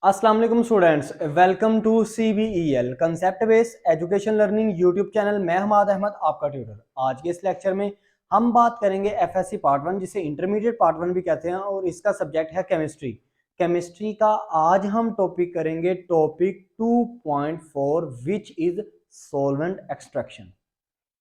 अस्सलाम वालेकुम students, welcome to CBEL concept based education learning YouTube channel. मैं हमाद अहमद, आपका ट्यूटर। आज के इस लेक्चर में हम बात करेंगे FSC पार्ट 1, जिसे इंटरमीडिएट पार्ट 1 भी कहते हैं, और इसका सब्जेक्ट है केमिस्ट्री। केमिस्ट्री का आज हम टॉपिक करेंगे topic 2.4 which is solvent extraction.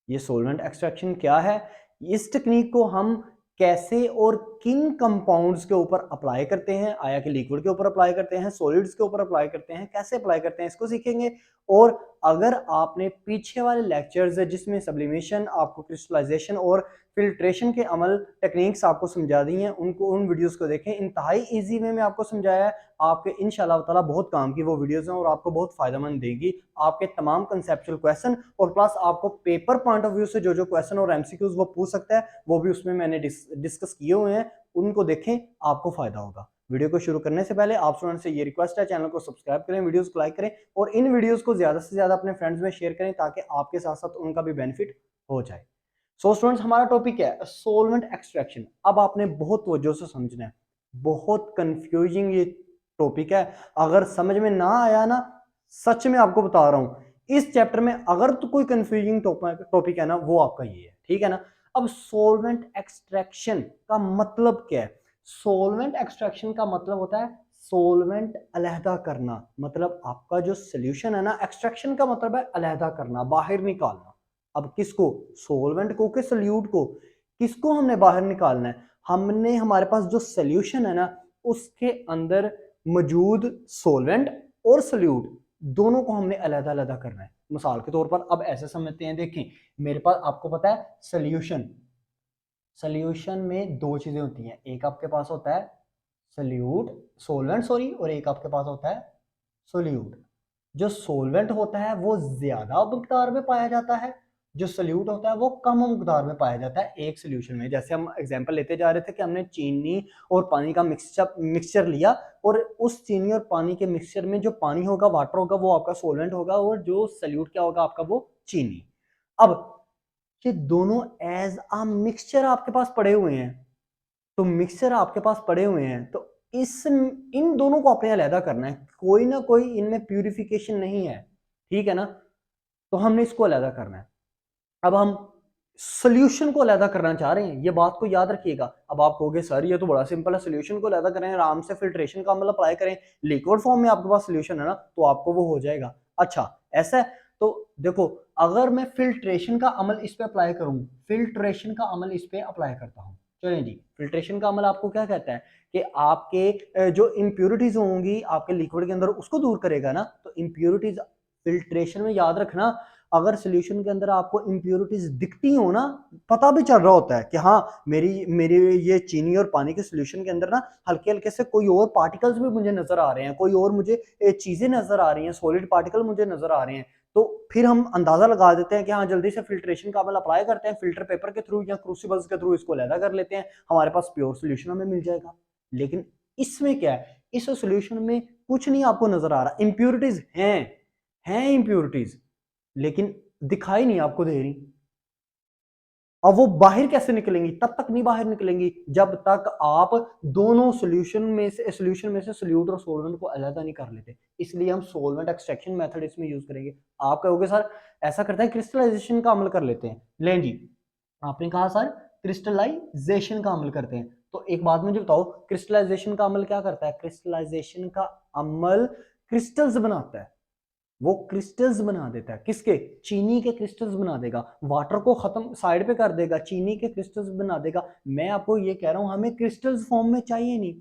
ये सॉल्वेंट एक्सट्रैक्शन क्या है, इस टेक्निक को हम कैसे और किन कंपाउंड्स के ऊपर अप्लाई करते हैं, आया कि लिक्विड के ऊपर अप्लाई करते हैं, सॉलिड्स के ऊपर अप्लाई करते हैं, कैसे अप्लाई करते हैं, इसको सीखेंगे। और अगर आपने पीछे वाले लेक्चर्स है जिसमें सब्लिमेशन, आपको क्रिस्टलाइजेशन और फिल्ट्रेशन के अमल टेक्निक्स आपको समझा दी हैं, उन वीडियोस को देखें। इंतहाई इजी वे में आपको समझाया है, आपके इंशाल्लाह ताला बहुत काम की वो वीडियोस हैं और आपको बहुत फायदेमंद देगी। आपके तमाम कंसेप्चुअल क्वेश्चन और प्लस आपको पेपर पॉइंट ऑफ व्यू से जो जो क्वेश्चन और MCQs वो पूछ सकता है, वो भी उसमें मैंने डिस्कस किए हुए हैं, उनको देखें, आपको फायदा होगा। वीडियो को शुरू करने से पहले आप स्टूडेंट से ये रिक्वेस्ट है, चैनल को सब्सक्राइब करें, वीडियोस को लाइक करें और इन वीडियोस को ज्यादा से ज्यादा अपने फ्रेंड्स में शेयर करें ताकि आपके साथ साथ उनका भी बेनिफिट हो जाए। सो स्टूडेंट्स, हमारा टॉपिक है सॉल्वेंट एक्सट्रैक्शन। अब आपने बहुत तवज्जो से समझना है, बहुत कंफ्यूजिंग ये टॉपिक है। अगर समझ में ना आया ना, सच में आपको बता रहा हूं, इस चैप्टर में अगर तो कोई कंफ्यूजिंग टॉपिक है ना, वो आपका ये है, ठीक है ना। अब सॉल्वेंट एक्सट्रैक्शन का मतलब क्या है? सॉल्वेंट एक्सट्रैक्शन का मतलब होता है सॉल्वेंट अलहदा करना। मतलब आपका जो सोल्यूशन है ना, एक्सट्रैक्शन का मतलब है अलहदा करना, बाहर निकालना। अब किसको? सॉल्वेंट को कि सोल्यूट को? किसको हमने बाहर निकालना है? हमने, हमारे पास जो सोल्यूशन है ना, उसके अंदर मौजूद सॉल्वेंट और सोल्यूट दोनों को हमने अलग अलग करना है। मिसाल के तौर पर अब ऐसे समझते हैं, देखें मेरे पास, आपको पता है सोल्यूशन, सोल्यूशन में दो चीजें होती हैं। एक आपके पास होता है सोल्यूट, सॉल्वेंट सॉरी, और एक आपके पास होता है सोल्यूट। जो सॉल्वेंट होता है वो ज्यादा मकदार में पाया जाता है, जो सोल्यूट होता है वो कम मकदार में पाया जाता है एक सोल्यूशन में। जैसे हम एग्जांपल लेते जा रहे थे कि हमने चीनी और पानी का मिक्सचर लिया, और उस चीनी और पानी के मिक्सचर में जो पानी होगा, वाटर होगा, वो आपका सॉल्वेंट होगा, और जो सोल्यूट क्या होगा आपका, वो चीनी। अब ये दोनों एज अ मिक्सचर आपके पास पड़े हुए हैं, तो मिक्सचर आपके पास पड़े हुए हैं, तो इस इन दोनों को आपने अलहदा करना है। कोई ना कोई इनमें प्यूरिफिकेशन नहीं है, ठीक है ना, तो हमने इसको अलहदा करना है। अब हम सोल्यूशन को अलहदा करना चाह रहे हैं, ये बात को याद रखिएगा। अब आप कहोगे सर ये तो बड़ा सिंपल है, सोल्यूशन को अलहदा करें, आराम से फिल्ट्रेशन का अमल अप्लाई करें, लिक्विड फॉर्म में आपके पास सोल्यूशन है ना, तो आपको वो हो जाएगा। अच्छा ऐसा है, तो देखो, अगर मैं फिल्ट्रेशन का अमल इस पे अप्लाई करूं, फिल्ट्रेशन का अमल इस पे अप्लाई करता हूं, चलें जी। फिल्ट्रेशन का अमल आपको क्या कहता है कि आपके जो इंप्योरिटीज होंगी आपके लिक्विड के अंदर, उसको दूर करेगा ना। तो इंप्योरिटीज फिल्ट्रेशन में, याद रखना, अगर सोल्यूशन के अंदर आपको इंप्योरिटीज दिखती हो ना, पता भी चल रहा होता है कि हाँ मेरी मेरी ये चीनी और पानी के सोल्यूशन के अंदर ना हल्के हल्के से कोई और पार्टिकल्स भी मुझे नजर आ रहे हैं, कोई और मुझे चीजें नजर आ रही हैं, सॉलिड पार्टिकल मुझे नजर आ रहे हैं, तो फिर हम अंदाजा लगा देते हैं कि हाँ जल्दी से फिल्ट्रेशन का अमल अप्लाई करते हैं, फिल्टर पेपर के थ्रू या क्रूसिबल्स के थ्रू इसको अलहदा कर लेते हैं, हमारे पास प्योर सोल्यूशन हमें मिल जाएगा। लेकिन इसमें क्या है, इस सोल्यूशन में कुछ नहीं आपको नजर आ रहा, इंप्योरिटीज हैं इंप्योरिटीज, लेकिन दिखाई नहीं आपको दे रही। अब वो बाहर कैसे निकलेंगी? तब तक नहीं बाहर निकलेंगी जब तक आप दोनों सोल्यूशन में से सोल्यूट और सॉल्वेंट को अलग नहीं कर लेते। इसलिए हम सॉल्वेंट एक्सट्रैक्शन मेथड इसमें यूज करेंगे। आप कहोगे सर ऐसा करते हैं क्रिस्टलाइजेशन का अमल कर लेते हैं, लें जी, आपने कहा सर क्रिस्टलाइजेशन का अमल करते हैं, तो एक बात मुझे बताओ, क्रिस्टलाइजेशन का अमल क्या करता है? क्रिस्टलाइजेशन का अमल क्रिस्टल्स बनाता है, वो क्रिस्टल्स बना देता है। किसके? चीनी के क्रिस्टल्स बना देगा, वाटर को खत्म साइड पे कर देगा, चीनी के क्रिस्टल्स बना देगा। मैं आपको ये कह रहा हूं, हमें क्रिस्टल्स फॉर्म में चाहिए नहीं,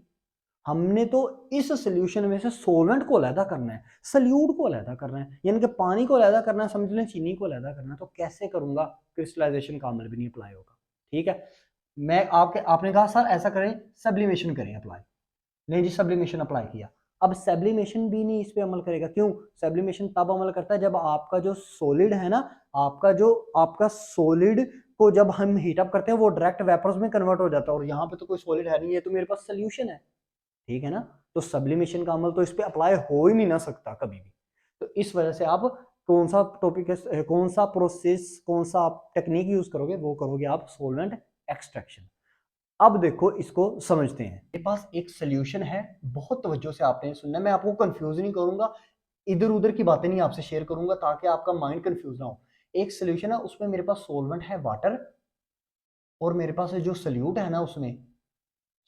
हमने तो इस सोल्यूशन में से सॉल्वेंट को अलहदा करना है, सल्यूट को अलहदा करना है, यानी कि पानी को अलहदा करना है, समझ लें चीनी को अलहदा करना है। तो कैसे करूंगा? क्रिस्टलाइजेशन का अमल भी नहीं अप्लाई होगा, ठीक है। मैं आपने कहा सर ऐसा करें, सब्लिमेशन करें अप्लाई, नहीं जी, सब्लिमेशन अप्लाई किया। अब सब्लिमेशन भी नहीं इस पे अमल करेगा, क्यों? सब्लिमेशन तब अमल करता है जब आपका जो सॉलिड है ना, आपका सॉलिड को जब हम हीट अप करते हैं वो डायरेक्ट वेपर्स में कन्वर्ट हो जाता है, और यहाँ पे तो कोई सॉलिड है नहीं है, तो मेरे पास सोल्यूशन है, ठीक है ना। तो सब्लिमेशन का अमल तो इस पे अप्लाई हो ही नहीं ना सकता कभी भी। तो इस वजह से आप कौन सा टॉपिक है, कौन सा प्रोसेस, कौन सा आप टेक्निक यूज करोगे, वो करोगे आप सॉल्वेंट एक्सट्रैक्शन। अब देखो इसको समझते हैं। मेरे पास एक सोल्यूशन है, बहुत तवज्जो से आपने सुनना है, मैं आपको कंफ्यूज नहीं करूंगा, इधर उधर की बातें नहीं आपसे शेयर करूंगा ताकि आपका माइंड कंफ्यूज ना हो। एक सोल्यूशन है, उसमें मेरे पास सॉल्वेंट है वाटर, और मेरे पास जो सोल्यूट है ना, उसमें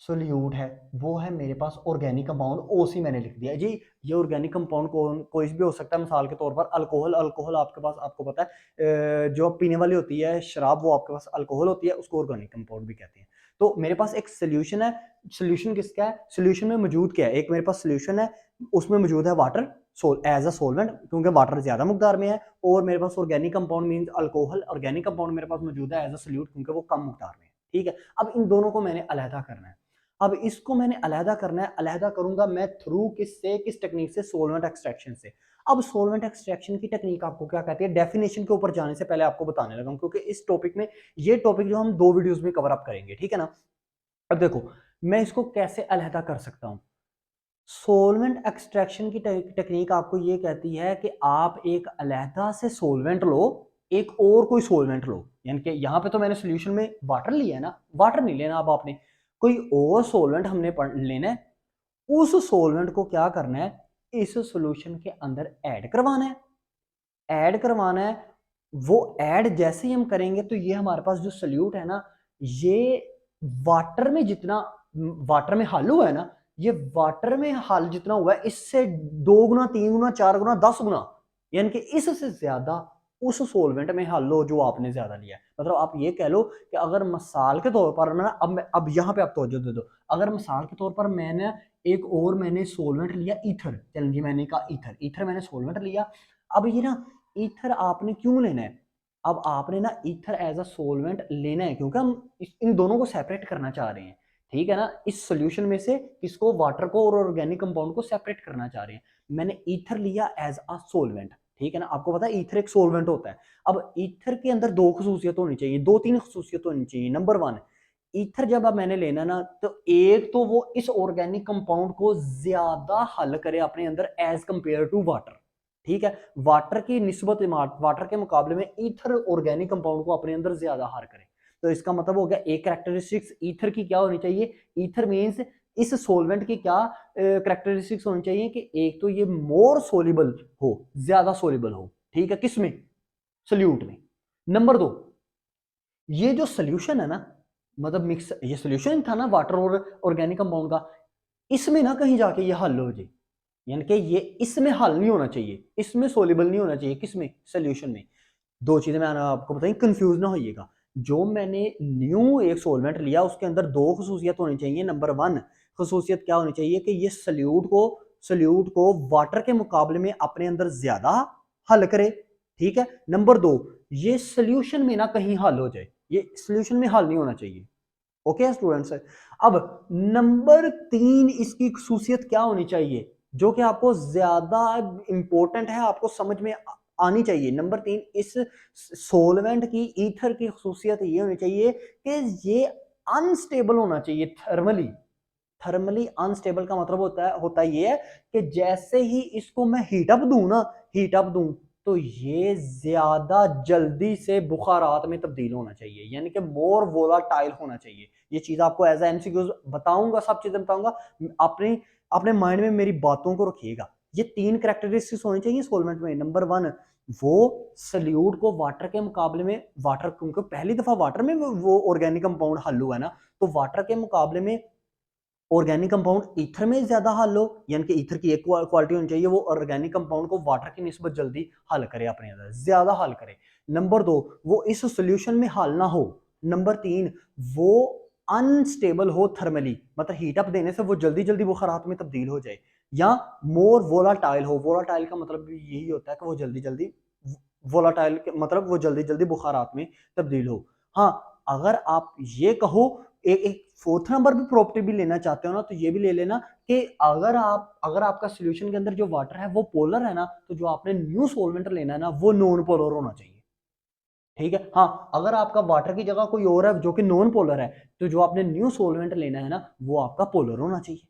सोल्यूट है वो है मेरे पास ऑर्गेनिक कंपाउंड, ओसी मैंने लिख दिया जी। ये ऑर्गेनिक कंपाउंड कोई भी हो सकता है, मिसाल के तौर पर अल्कोहल। अल्कोहल आपके पास, आपको पता है जो पीने वाली होती है शराब, वो आपके पास अल्कोहल होती है, उसको ऑर्गेनिक कंपाउंड भी कहते हैं। तो मेरे पास एक सोल्यूशन है। सोल्यूशन किसका है? सोल्यूशन में मौजूद क्या है? एक मेरे पास सोल्यूशन है, उसमें मौजूद है वाटर एज अ सोलवेंट, क्योंकि वाटर ज्यादा मकदार में है। और मेरे पास organic compound means alcohol, organic compound मेरे पास मौजूद है एज अ सोल्यूट, क्योंकि वो कम मकदार में है। ठीक है, अब इन दोनों को मैंने अलहदा करना है। अब इसको मैंने अलहदा करना है, अलहदा करूंगा मैं थ्रू किससे, किस टेक्निक से? सोलवेंट एक्सट्रैक्शन से। अब सोलवेंट एक्सट्रैक्शन की टेक्निक आपको क्या कहती है? डेफिनेशन के ऊपर जाने से पहले आपको बताने लगा हूं, क्योंकि इस टॉपिक में, ये टॉपिक जो हम 2 वीडियोस में कवर अप करेंगे, ठीक है ना। अब देखो मैं इसको कैसे अलहदा कर सकता हूं। सोलवेंट एक्सट्रैक्शन की टेक्निक आपको ये कहती है कि आप एक अलहदा से सोलवेंट लो, एक और कोई सोलवेंट लो, यानी कि यहां पे तो मैंने सोल्यूशन में वाटर लिया है ना, वाटर नहीं लेना। अब आपने कोई और सोलवेंट हमने लेना है, उस सोलवेंट को क्या करना है? इस सॉल्यूशन के अंदर ऐड करवाना है। ऐड करवाना है, वो ऐड जैसे ही हम करेंगे तो ये हमारे पास जो सल्यूट है ना, ये वाटर में जितना, वाटर में हल हुआ है ना, ये वाटर में हल जितना हुआ है, इससे 2 गुना, 3 गुना, 4 गुना, 10 गुना, यानी कि इससे ज्यादा उस सोलवेंट में हल हो जो आपने ज्यादा लिया है। मतलब आप ये कह लो कि अगर मिसाल के तौर पर मैं अब यहाँ पे आप तवज्जो दे दो, अगर मिसाल के तौर पर मैंने एक और मैंने सोलवेंट लिया ईथर, चलिए जी मैंने कहा ईथर, ईथर मैंने सोलवेंट लिया। अब ये ना ईथर आपने क्यों लेना है? अब आपने ना ईथर एज अ सोलवेंट लेना है क्योंकि हम इन दोनों को सेपरेट करना चाह रहे हैं, ठीक है ना। इस सॉल्यूशन में से किसको? वाटर को और ऑर्गेनिक कंपाउंड को सेपरेट करना चाह रहे हैं। मैंने ईथर लिया एज अ सोलवेंट, ठीक है ना। आपको पता है ईथर एक सोलवेंट होता है। अब ईथर के अंदर 2 खसूसियत होनी चाहिए, 2-3 खसूसियत होनी चाहिए। नंबर 1, ईथर जब अब मैंने लेना ना, तो एक तो वो इस ऑर्गेनिक कंपाउंड को ज्यादा हल करे अपने अंदर एज कंपेयर टू वाटर, ठीक है। वाटर की निस्बत, वाटर के मुकाबले में ईथर ऑर्गेनिक कंपाउंड को अपने अंदर ज्यादा हार करे। तो इसका मतलब हो गया एक कैरेक्टरिस्टिक्स ईथर की क्या होनी चाहिए? ईथर मींस इस सोलवेंट की क्या कैरेक्टरिस्टिक्स होनी चाहिए कि एक तो ये मोर सोल्यूबल हो, ज्यादा सोल्यूबल हो, ठीक है, किसमें? सोल्यूट में। नंबर 2, ये जो सोल्यूशन है ना, मतलब मिक्स, ये सोल्यूशन था ना वाटर और ऑर्गेनिक कंपाउंड का, इसमें ना कहीं जाके ये हल हो जाए, यानी कि ये इसमें हल नहीं होना चाहिए, इसमें सोल्यूबल नहीं होना चाहिए, किसमें? सोल्यूशन में। 2 चीजें मैं आपको बताई, कंफ्यूज ना होइएगा। जो मैंने न्यू एक सोलवेंट लिया, उसके अंदर 2 खसूसियत होनी चाहिए। नंबर 1 खसूसियत क्या होनी चाहिए कि ये सल्यूट को वाटर के मुकाबले में अपने अंदर ज्यादा हल करे, ठीक है। नंबर 2, ये सोल्यूशन में ना कहीं हल हो जाए, ये सोल्यूशन में हल नहीं होना चाहिए। Okay students. अब नंबर 3 इसकी खसूसियत क्या होनी चाहिए, जो कि आपको ज्यादा इंपॉर्टेंट है, आपको समझ में आनी चाहिए। नंबर 3, इस सोलवेंट की, ईथर की खसूसियत ये होनी चाहिए कि ये अनस्टेबल होना चाहिए थर्मली। थर्मली अनस्टेबल का मतलब होता है ये है कि जैसे ही इसको मैं हीट अप दूं ना, हीट अप दूं, तो ये ज्यादा जल्दी से बुखारात में तब्दील होना चाहिए, यानी कि मोर वोलाटाइल होना चाहिए। ये चीज आपको एज एमसीक्यूज बताऊंगा, सब चीजें बताऊंगा। अपने अपने माइंड में मेरी बातों को रखिएगा। ये 3 कैरेक्टरिस्टिक्स होनी चाहिए सोलवेंट में। नंबर 1, वो सल्यूट को वाटर के मुकाबले में, वाटर, क्योंकि पहली दफा वाटर में वो ऑर्गेनिक कंपाउंड हल हुआ है ना, तो वाटर के मुकाबले में ऑर्गेनिक कंपाउंड ईथर में ज्यादा हल हो, यानी कि ईथर की एक क्वालिटी होनी चाहिए, वो ऑर्गेनिक कंपाउंड को वाटर की निस्बत जल्दी हल करे, अपने अंदर ज्यादा हल करे। नंबर 2, वो इस सॉल्यूशन में हल ना हो। नंबर 3, वो अनस्टेबल हो थर्मली, मतलब हीट अप देने से वो जल्दी जल्दी बुखारात में तब्दील हो जाए। या मोर वोलाटाइल हो, वोलाटाइल का मतलब भी यही होता है कि वो जल्दी जल्दी, वोलाटाइल मतलब वो जल्दी जल्दी बुखारात में तब्दील हो। हाँ, अगर आप ये कहो, एक 4th नंबर भी प्रॉपर्टी भी लेना चाहते हो ना, तो ये भी ले लेना कि अगर आपका सॉल्यूशन के अंदर जो वाटर है वो पोलर है ना, तो जो आपने न्यू सॉल्वेंट लेना है ना, वो नॉन पोलर होना चाहिए, ठीक है। हाँ, अगर आपका वाटर की जगह कोई और है जो कि नॉन पोलर है, तो जो आपने न्यू सॉल्वेंट लेना है ना, वो आपका पोलर होना चाहिए,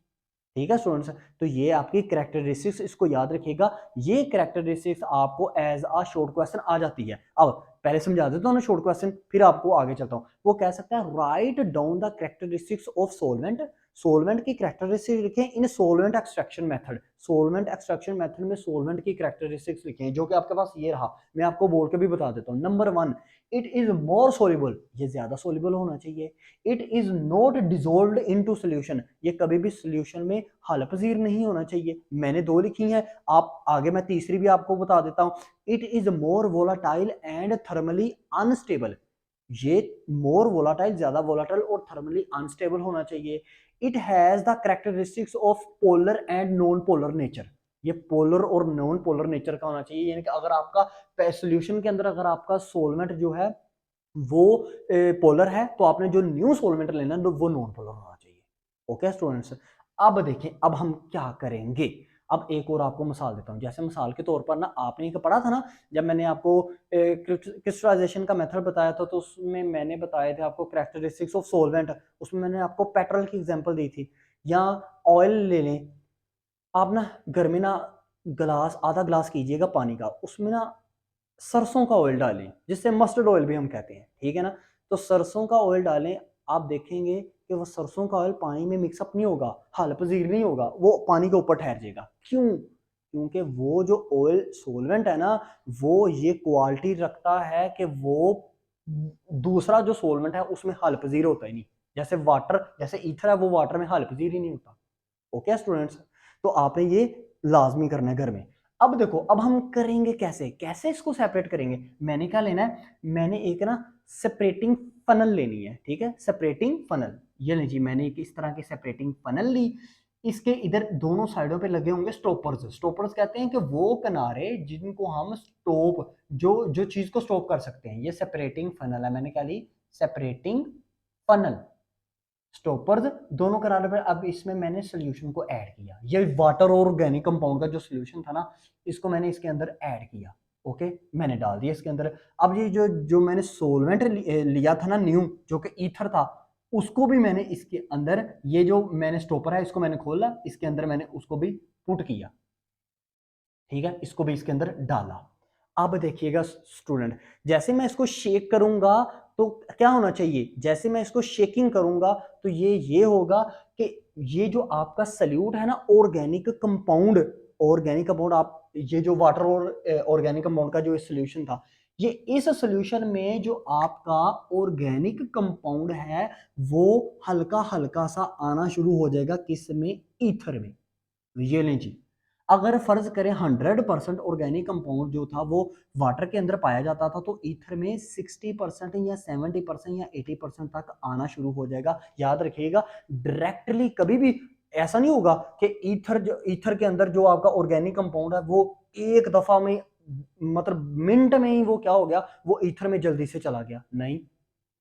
ठीक है स्टूडेंट्स, तो ये आपकी कैरेक्टरिस्टिक्स, इसको याद रखिएगा। ये कैरेक्टरिस्टिक्स आपको एज अ शॉर्ट क्वेश्चन आ जाती है। अब पहले समझा देता हूँ ना शॉर्ट क्वेश्चन, फिर आपको आगे चलता हूँ। वो कह सकता है write down the characteristics of solvent. Solvent की कैरेक्टरिस्टिक्स लिखें in solvent extraction method. Solvent extraction method में सोलवेंट की कैरेक्टरिस्टिक्स लिखें, जो कि आपके पास ये रहा। मैं आपको बोल के भी बता देता हूँ। Number 1, it is more soluble, ये ज्यादा सोल्यूबल होना चाहिए। It is not dissolved into solution, ये कभी भी सॉल्यूशन में हल पजीर नहीं होना चाहिए। मैंने 2 लिखी हैं, आप आगे मैं तीसरी भी आपको बता देता हूं। It is more volatile and thermally unstable, ये मोर वोलाटाइल, ज्यादा वोलाटाइल और थर्मली अनस्टेबल होना चाहिए। It has the characteristics of polar and non polar nature, ये पोलर और नॉन पोलर नेचर का होना चाहिए। यानी कि अगर आपका सॉल्यूशन के अंदर अगर आपका सोलवेंट जो है वो पोलर है, तो आपने जो न्यू सोलवेंट लेना है वो नॉन पोलर होना चाहिए। ओके स्टूडेंट्स, अब देखें अब हम क्या करेंगे। अब एक और आपको मिसाल देता हूं। जैसे मिसाल के तौर पर ना, आपने एक पढ़ा था ना, जब मैंने आपको क्रिस्टलाइजेशन का मेथड बताया था, तो उसमें मैंने बताए थे आपको कैरेक्टरिस्टिक्स ऑफ सोलवेंट। उसमें मैंने आपको पेट्रोल की एग्जांपल दी थी, या ऑयल ले लें आप ना। घर में ना गिलास, आधा गिलास कीजिएगा पानी का, उसमें ना सरसों का ऑयल डालें, जिससे मस्टर्ड ऑयल भी हम कहते हैं, ठीक है ना। तो सरसों का ऑयल डालें, आप देखेंगे कि वो सरसों का ऑयल पानी में मिक्सअप नहीं होगा, हल पजीर नहीं होगा, वो पानी के ऊपर ठहर जाएगा। क्यों? क्योंकि वो जो ऑयल सोलवेंट है ना, वो ये क्वालिटी रखता है कि वो दूसरा जो सोलवेंट है उसमें हल पजीर होता ही नहीं। जैसे वाटर, जैसे ईथर है, वो वाटर में हल पजीर ही नहीं होता। ओके स्टूडेंट्स, तो आपने ये लाजमी करना है घर में। अब देखो, अब हम करेंगे कैसे, कैसे इसको सेपरेट करेंगे। मैंने क्या लेना है, मैंने एक ना सेपरेटिंग फनल लेनी है, ठीक है, सेपरेटिंग फनल। ये लीजिए, मैंने एक इस तरह की सेपरेटिंग फनल ली। इसके इधर दोनों साइडों पे लगे होंगे स्टॉपर्स। स्टॉपर्स कहते हैं कि वो किनारे जिनको हम स्टॉप, जो जो चीज को स्टॉप कर सकते हैं। ये सेपरेटिंग फनल है, मैंने क्या ली, सेपरेटिंग फनल। स्टॉपर्स दोनों किनारे पर। अब इसमें मैंने सोल्यूशन को ऐड किया, ये वाटर और ऑर्गेनिक कंपाउंड का जो सोल्यूशन था ना, इसको मैंने इसके अंदर ऐड किया। ओके, मैंने डाल दिया इसके अंदर। अब ये जो जो मैंने सोलवेंट लिया था ना न्यू, जो कि ईथर था, उसको भी मैंने इसके अंदर, ये जो मैंने स्टॉपर है इसको मैंने खोला, इसके अंदर मैंने उसको भी पुट किया, ठीक है, इसको भी इसके अंदर डाला। अब देखिएगा स्टूडेंट, जैसे मैं इसको शेक करूंगा तो क्या होना चाहिए, जैसे मैं इसको शेकिंग करूंगा तो ये होगा कि ये जो आपका सल्यूट है ना, ऑर्गेनिक कंपाउंड, ऑर्गेनिक कंपाउंड, आप ये जो वाटर और ऑर्गेनिक कंपाउंड का जो सोल्यूशन था, ये इस सोल्यूशन में जो आपका ऑर्गेनिक कंपाउंड है वो हल्का हल्का सा आना शुरू हो जाएगा, किस में, ईथर में। ये लें जी, अगर फर्ज करें 100% ऑर्गेनिक कंपाउंड जो था वो वाटर के अंदर पाया जाता था, तो ईथर में 60% या 70% या 80% तक आना शुरू हो जाएगा। याद रखिएगा, डायरेक्टली कभी भी ऐसा नहीं होगा कि ईथर के अंदर जो आपका ऑर्गेनिक कंपाउंड है वो एक दफा में, मतलब मिनट में ही वो क्या हो गया, वो ईथर में जल्दी से चला गया, नहीं।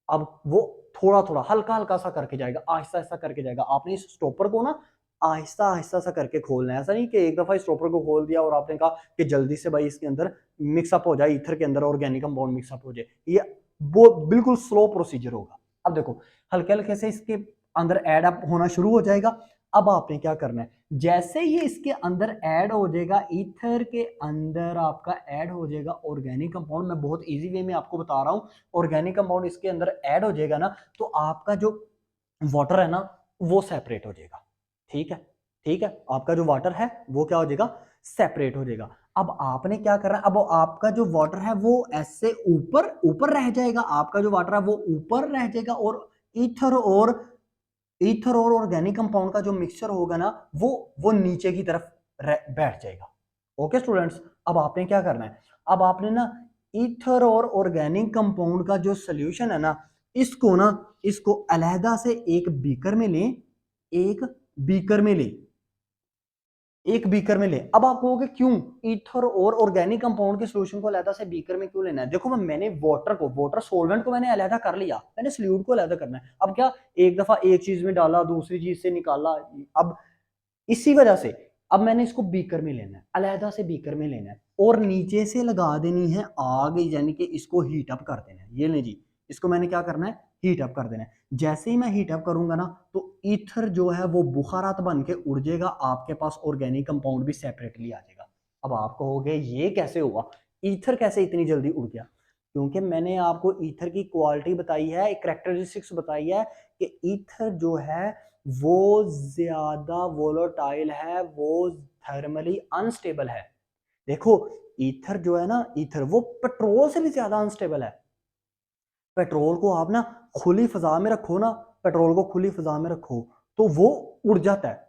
अब वो थोड़ा थोड़ा हल्का हल्का सा करके जाएगा, आहिस्ता आहिस्ता करके जाएगा। आपने इस स्टॉपर को ना आहिस्ता आहिस्ता सा करके खोलना है, ऐसा नहीं कि एक दफा इस स्टॉपर को खोल दिया और आपने कहा कि जल्दी से भाई इसके अंदर मिक्सअप हो जाए, ईथर के अंदर ऑर्गेनिक कंपाउंड मिक्सअप हो जाए। ये वो बिल्कुल स्लो प्रोसीजर होगा। अब देखो, हल्के हल्के से इसके अंदर एड अप होना शुरू हो जाएगा। अब आपने क्या करना है, जैसे ही इसके अंदर ऐड हो जाएगा, ईथर के अंदर आपका ऐड हो जाएगा ऑर्गेनिक कंपाउंड। मैं बहुत इजी वे में आपको बता रहा हूँ, ऑर्गेनिक कंपाउंड इसके अंदर ऐड हो जाएगा ना, तो आपका जो वाटर है ना वो सेपरेट हो जाएगा, ठीक है। ठीक है, आपका जो वाटर है वो क्या हो जाएगा, सेपरेट हो जाएगा। अब आपने क्या करना है, अब आपका जो वाटर है वो ऐसे ऊपर ऊपर रह जाएगा, आपका जो वाटर है वो ऊपर रह जाएगा, और ईथर और ईथर और ऑर्गेनिक कंपाउंड का जो मिक्सचर होगा ना वो नीचे की तरफ बैठ जाएगा। ओके स्टूडेंट्स, अब आपने क्या करना है, अब आपने ना ईथर और ऑर्गेनिक कंपाउंड का जो सोल्यूशन है ना इसको अलहदा से एक बीकर में लें, एक बीकर में लें, एक बीकर में ले। अब आप कहोगे क्यों ईथर और ऑर्गेनिक कंपाउंड के सॉल्यूशन को अलहदा से बीकर में क्यों लेना है। देखो, मैंने वाटर सोल्वेंट को मैंने अलहदा कर लिया, मैंने सॉल्यूट को अलहदा करना है। अब क्या, एक दफा एक चीज में डाला, दूसरी चीज से निकाला, अब इसी वजह से अब मैंने इसको बीकर में लेना है, अलहदा से बीकर में लेना है, और नीचे से लगा देनी है आग, यानी कि इसको हीट अप कर देना है। ये ले जी, इसको मैंने क्या करना है, हीट अप कर देना है। जैसे ही मैं हीट अप करूंगा ना तो ईथर जो है वो बुखारात बन के उड़ जाएगा, आपके पास ऑर्गेनिक कंपाउंड भी सेपरेटली आ जाएगा। अब आप कहोगे ये कैसे हुआ, ईथर कैसे इतनी जल्दी उड़ गया? क्योंकि मैंने आपको ईथर की क्वालिटी बताई है, एक करेक्टरिस्टिक्स बताई है कि ईथर जो है वो ज्यादा वोलेटाइल है, वो थर्मली अनस्टेबल है। देखो ईथर जो है ना, ईथर वो पेट्रोल से भी ज्यादा अनस्टेबल है। पेट्रोल को आप ना खुली फजा में रखो ना, पेट्रोल को खुली फजा में रखो तो वो उड़ जाता है।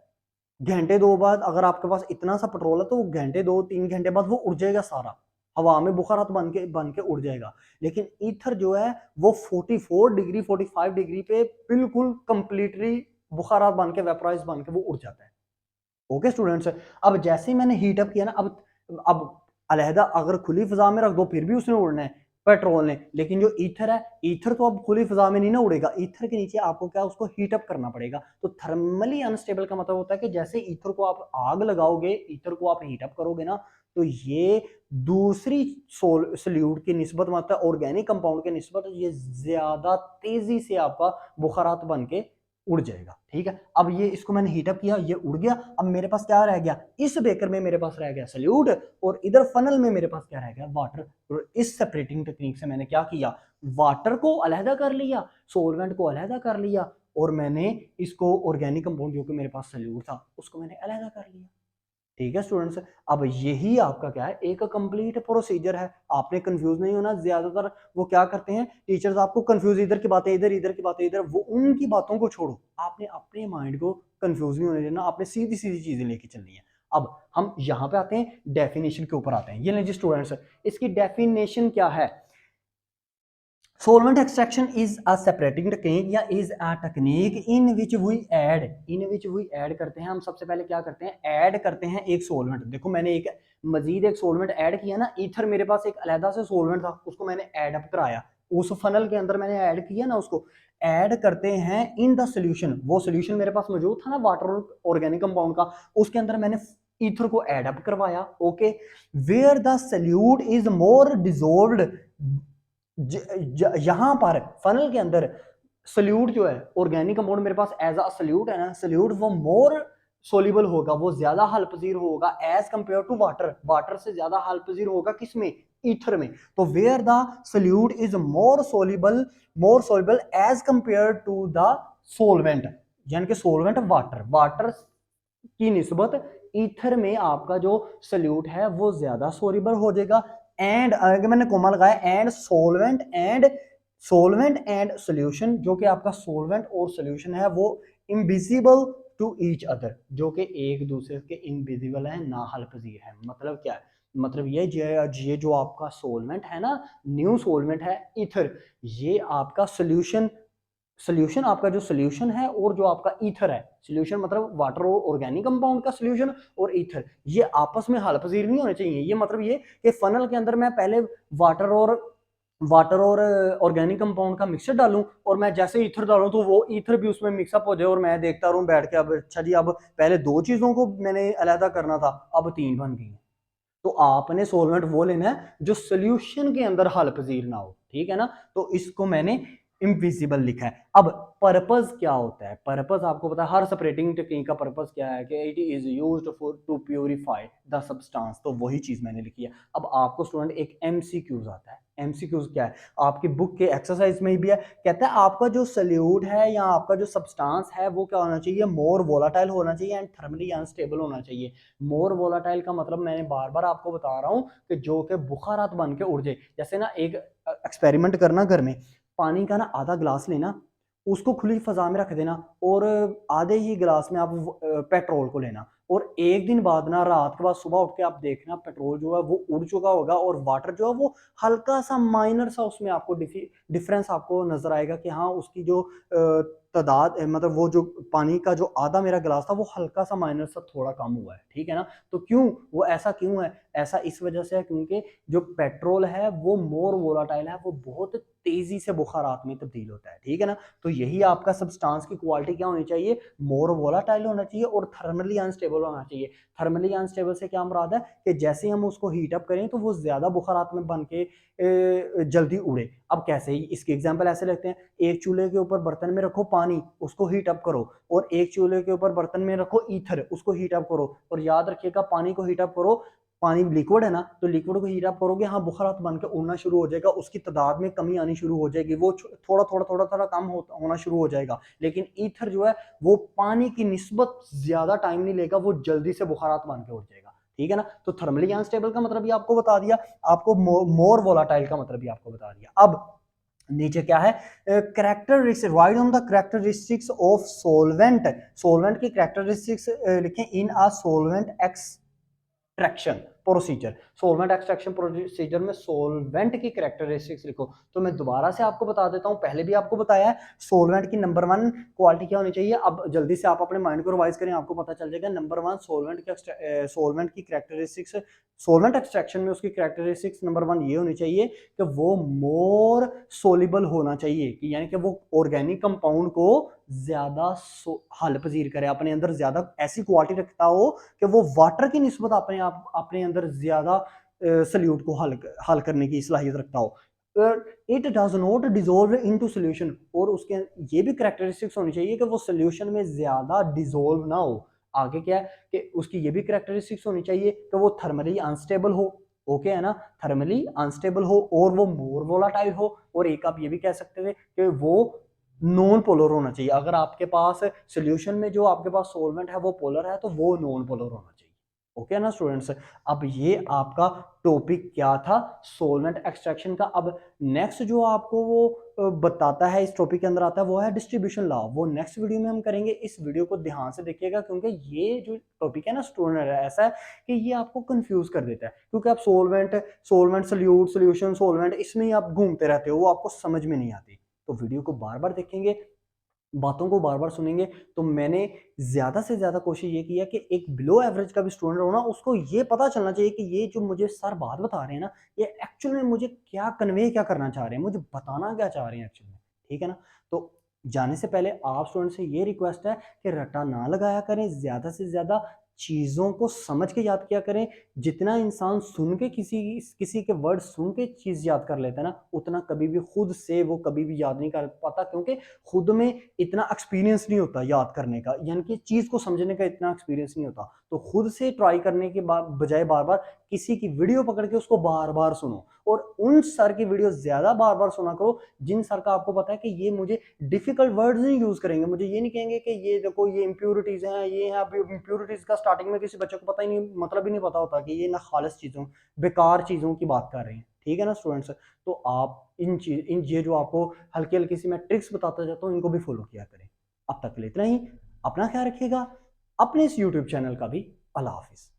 घंटे दो बाद अगर आपके पास इतना सा पेट्रोल है तो घंटे 2-3 घंटे बाद वो उड़ जाएगा सारा, हवा में बुखारात बन के उड़ जाएगा। लेकिन ईथर जो है वो 44 डिग्री 45 डिग्री पे बिल्कुल कंप्लीटली बुखारात बन के वेपराइज बन के वो उड़ जाता है। ओके स्टूडेंट्स, अब जैसे ही मैंने हीट अप किया ना, अब अलहदा अगर खुली फजा में रख दो फिर भी उसने उड़ना है पेट्रोल ने, लेकिन जो ईथर है, ईथर तो अब खुली फजा में नहीं ना उड़ेगा, ईथर के नीचे आपको क्या उसको हीट अप करना पड़ेगा। तो थर्मली अनस्टेबल का मतलब होता है कि जैसे ईथर को आप आग लगाओगे, ईथर को आप हीट अप करोगे ना, तो ये दूसरी सोल्यूट की निस्बत, मतलब ऑर्गेनिक कंपाउंड के निस्बत ये ज्यादा तेजी से आपका बुखारात बन के उड़ जाएगा। ठीक है, अब ये इसको मैंने हीटअप किया, ये उड़ गया। अब मेरे पास क्या रह गया, इस बेकर में मेरे पास रह गया सल्यूट, और इधर फनल में मेरे पास क्या रह गया, वाटर। और इस सेपरेटिंग टेक्निक से मैंने क्या किया, वाटर को अलहदा कर लिया, सोलवेंट को अलहदा कर लिया, और मैंने इसको ऑर्गेनिक कंपाउंड जो कि मेरे पास सल्यूट था उसको मैंने अलहदा कर लिया। ठीक है स्टूडेंट्स, अब यही आपका क्या है, एक कंप्लीट प्रोसीजर है। आपने कंफ्यूज नहीं होना। ज्यादातर वो क्या करते हैं टीचर्स, आपको कंफ्यूज, इधर की बातें इधर, इधर की बातें इधर, वो उनकी बातों को छोड़ो, आपने अपने माइंड को कंफ्यूज नहीं होने देना, आपने सीधी सीधी चीजें लेके चलनी है। अब हम यहाँ पे आते हैं डेफिनेशन के ऊपर आते हैं। ये लीजिए स्टूडेंट्स, इसकी डेफिनेशन क्या है। Solvent extraction is a separating technique या is a technique in which we add करते हैं। हम सबसे पहले क्या करते हैं, ऐड करते हैं एक सोलवेंट। देखो मैंने एक मजीद एक सोलवेंट ऐड किया ना, ईथर मेरे पास एक अलहदा से सोलवेंट था, उसको मैंने ऐड अप कराया, उस फनल के अंदर मैंने ऐड किया ना, उसको ऐड करते हैं इन द सोल्यूशन। वो सोल्यूशन मेरे पास मौजूद था ना वाटर और ऑर्गेनिक कंपाउंड का, उसके अंदर मैंने ईथर को ऐड अप करवाया। Okay, where the solute is more dissolved, यहां पर फनल के अंदर सल्यूट जो है, ऑर्गेनिक कंपाउंड मेरे पास एज अ सल्यूट है ना, सल्यूट वो मोर सोल्यूबल होगा, वो ज्यादा हल पजीर होगा as compare to water, water से ज्यादा हल पजीर होगा किसमें, ईथर में। तो where the solute is more soluble as compare to the solvent, यानी कि सोलवेंट वाटर, वाटर की निस्बत ईथर में आपका जो सल्यूट है वो ज्यादा सोल्यूबल हो जाएगा। एंड अगर मैंने कोमा लगाया, एंड सोलवेंट एंड सोल्यूशन, जो कि आपका सोलवेंट और सोल्यूशन है वो इनविजिबल टू ईच अदर, जो कि एक दूसरे के इनविजिबल है, ना हल पजीर है। मतलब क्या है, मतलब ये जो आपका सोलवेंट है ना, न्यू सोलवेंट है ईथर, ये आपका सोल्यूशन आपका जो सोल्यूशन है और जो आपका ईथर है, सोल्यूशन मतलब वाटर और ऑर्गेनिक कंपाउंड का सोल्यूशन, और ईथर, ये आपस में हाल पजीर नहीं होने चाहिए। ये मतलब ये कि फनल के अंदर मैं पहले वाटर और ऑर्गेनिक कंपाउंड का मिक्सचर डालूं, और मैं जैसे ईथर डालूं तो वो ईथर भी उसमें मिक्सअप हो जाए, और मैं देखता रहूं बैठ के, अब अच्छा जी अब पहले 2 चीजों को मैंने अलहदा करना था, अब 3 बन गई। तो आपने सोलवेंट वो लेना है जो सोल्यूशन के अंदर हल पजीर ना हो। ठीक है ना, तो इसको मैंने इनविजिबल लिखा है। अब पर्पस क्या होता है, पर्पस आपको पता है, हर सेपरेटिंग टेक्निक का पर्पस क्या है, कि it is used for to purify the substance, तो वही चीज मैंने लिखी है। अब आपको स्टूडेंट एक एमसीक्यूज आता है, एमसीक्यूज क्या है, आपकी बुक के एक्सरसाइज में भी है, कहता है आपका जो सल्यूट है या आपका जो सब्सटेंस है वो क्या होना चाहिए, मोर वोलाटाइल होना चाहिए एंड थर्मली अनस्टेबल होना चाहिए। मोर वोलाटाइल का मतलब मैंने बार बार आपको बता रहा हूं कि जो कि बुखारात बन के उड़ जाए। जैसे ना एक एक्सपेरिमेंट करना घर में, पानी का ना आधा ग्लास लेना, उसको खुली फजा में रख देना, और आधे ही गिलास में आप पेट्रोल को लेना, और एक दिन बाद ना, रात के बाद सुबह उठ के आप देखना पेट्रोल जो है वो उड़ चुका होगा, और वाटर जो है वो हल्का सा माइनर सा उसमें आपको डिफरेंस आपको नजर आएगा कि हाँ उसकी जो तादाद, मतलब वो जो पानी का जो आधा मेरा गिलास था वो हल्का सा माइनर सा थोड़ा कम हुआ है। ठीक है ना, तो क्यों वो ऐसा क्यों है, ऐसा इस वजह से है क्योंकि जो पेट्रोल है वो मोर वोलाटाइल है, वो बहुत तेजी से बुखारात में तब्दील होता है। ठीक है ना, तो यही आपका सब्सटेंस की क्वालिटी क्या होनी चाहिए, मोर वोलाटाइल होना चाहिए और थर्मली अनस्टेबल अनस्टेबल होना चाहिए। थर्मली अनस्टेबल से क्या मुराद है कि जैसे ही हम उसको हीट अप करें तो वो ज़्यादा बुखारात में बन के जल्दी उड़े। अब कैसे, इसकी एग्जांपल ऐसे लेते हैं, एक चूल्हे के ऊपर बर्तन में रखो पानी, उसको हीट अप करो, और एक चूल्हे के ऊपर बर्तन में रखो ईथर, उसको हीट अप करो। और याद रखिएगा पानी को हीट अप करो, पानी लिक्विड है ना, तो लिक्विड को हीट अप करोगे, हाँ बुखारात बन के उड़ना शुरू हो जाएगा, उसकी तादाद में कमी आनी शुरू हो जाएगी, वो थोड़ा थोड़ा थोड़ा थोड़ा कम होना शुरू हो जाएगा। लेकिन ईथर जो है वो पानी की निस्बत ज्यादा टाइम नहीं लेगा, वो जल्दी से बुखारात बन के उड़ जाएगा। ठीक है ना। तो थर्मली अनस्टेबल का मतलब भी आपको बता दिया, आपको मोर वोलाटाइल का मतलब भी आपको बता दिया। अब नीचे क्या है, characteristics, write on the characteristics of solvent. Solvent की कैरेक्टरिस्टिक्स लिखें in a solvent extraction procedure. Solvent extraction procedure में सोलवेंट की कैरेक्टरिस्टिक्स लिखो। तो मैं दोबारा से आपको बता देता हूं, पहले भी आपको बताया है सोलवेंट की नंबर 1 क्वालिटी क्या होनी चाहिए। अब जल्दी से आप अपने माइंड को रिवाइज करें, आपको पता चल जाएगा। नंबर 1 सोलवेंट की कैरेक्टरिस्टिक्स, सोलवेंट एक्सट्रैक्शन में उसकी कैरेक्टरिस्टिक्स नंबर 1 ये होनी चाहिए कि वो मोर सोलिबल होना चाहिए, कि यानी कि वो ऑर्गेनिक कंपाउंड को ज्यादा हल पजीर करे, अपने अंदर ज्यादा ऐसी क्वालिटी रखता हो कि वो वाटर की निस्बत अपने अंदर ज्यादा सल्यूट को हल करने की सलाहियत रखता हो। It does not dissolve into solution, और उसके ये भी कैरेक्टरिस्टिक्स होनी चाहिए कि वो सोल्यूशन में ज्यादा डिजोल्व ना हो। आगे क्या है कि उसकी ये भी कैरेक्टरिस्टिक्स होनी चाहिए कि वो थर्मली अनस्टेबल हो। ओके है ना, थर्मली अनस्टेबल हो और वो मोर वोलाटाइल हो। और एक आप ये भी कह सकते थे कि वो नॉन पोलर होना चाहिए। अगर आपके पास सोल्यूशन में जो आपके पास सोलवेंट है वो पोलर है तो वो नॉन पोलर होना चाहिए। ओके ना स्टूडेंट्स। अब ये आपका टॉपिक क्या था, सोलवेंट एक्सट्रैक्शन का। अब नेक्स्ट जो आपको वो बताता है, इस टॉपिक के अंदर आता है, वो है डिस्ट्रीब्यूशन लॉ। वो नेक्स्ट वीडियो में हम करेंगे। इस वीडियो को ध्यान से देखिएगा, क्योंकि ये जो टॉपिक है ना स्टूडेंट, ऐसा है कि ये आपको कंफ्यूज कर देता है, क्योंकि आप सोलवेंट सोल्यूशन सोलवेंट, इसमें ही आप घूमते रहते हो, वो आपको समझ में नहीं आती। तो वीडियो को बार बार देखेंगे, बातों को बार बार सुनेंगे। तो मैंने ज्यादा से ज्यादा कोशिश ये की है कि एक बिलो एवरेज का भी स्टूडेंट हो ना, उसको ये पता चलना चाहिए कि ये जो मुझे सर बात बता रहे हैं ना, ये एक्चुअल में मुझे क्या कन्वे क्या करना चाह रहे हैं, मुझे बताना क्या चाह रहे हैं एक्चुअल में। ठीक है ना। तो जाने से पहले आप स्टूडेंट से ये रिक्वेस्ट है कि रट्टा ना लगाया करें, ज्यादा से ज्यादा चीजों को समझ के याद किया करें। जितना इंसान सुन के किसी के वर्ड सुन के चीज याद कर लेता है ना, उतना कभी भी खुद से वो कभी भी याद नहीं कर पाता, क्योंकि खुद में इतना एक्सपीरियंस नहीं होता याद करने का, यानी कि चीज को समझने का इतना एक्सपीरियंस नहीं होता। तो खुद से ट्राई करने के बजाय बार बार किसी की वीडियो पकड़ के उसको बार बार सुनो, और उन सर की वीडियो ज्यादा बार बार सुना करो जिन सर का आपको पता है कि ये मुझे डिफिकल्ट वर्ड्स नहीं यूज करेंगे, मुझे ये नहीं कहेंगे कि ये देखो ये इंप्योरिटीज हैं, ये है। इंप्योरिटीज का स्टार्टिंग में किसी बच्चे को पता ही नहीं, मतलब ही नहीं पता होता कि ये ना खालिस चीजों, बेकार चीजों की बात कर रहे हैं। ठीक है ना स्टूडेंट्स। तो आप इन ये जो आपको हल्की हल्की सी मैं ट्रिक्स बताता जाता हूँ, इनको भी फॉलो किया करें। अब तक के लिए इतना ही। अपना ख्याल रखिएगा, अपने इस यूट्यूब चैनल का भी। अल्लाह हाफिज।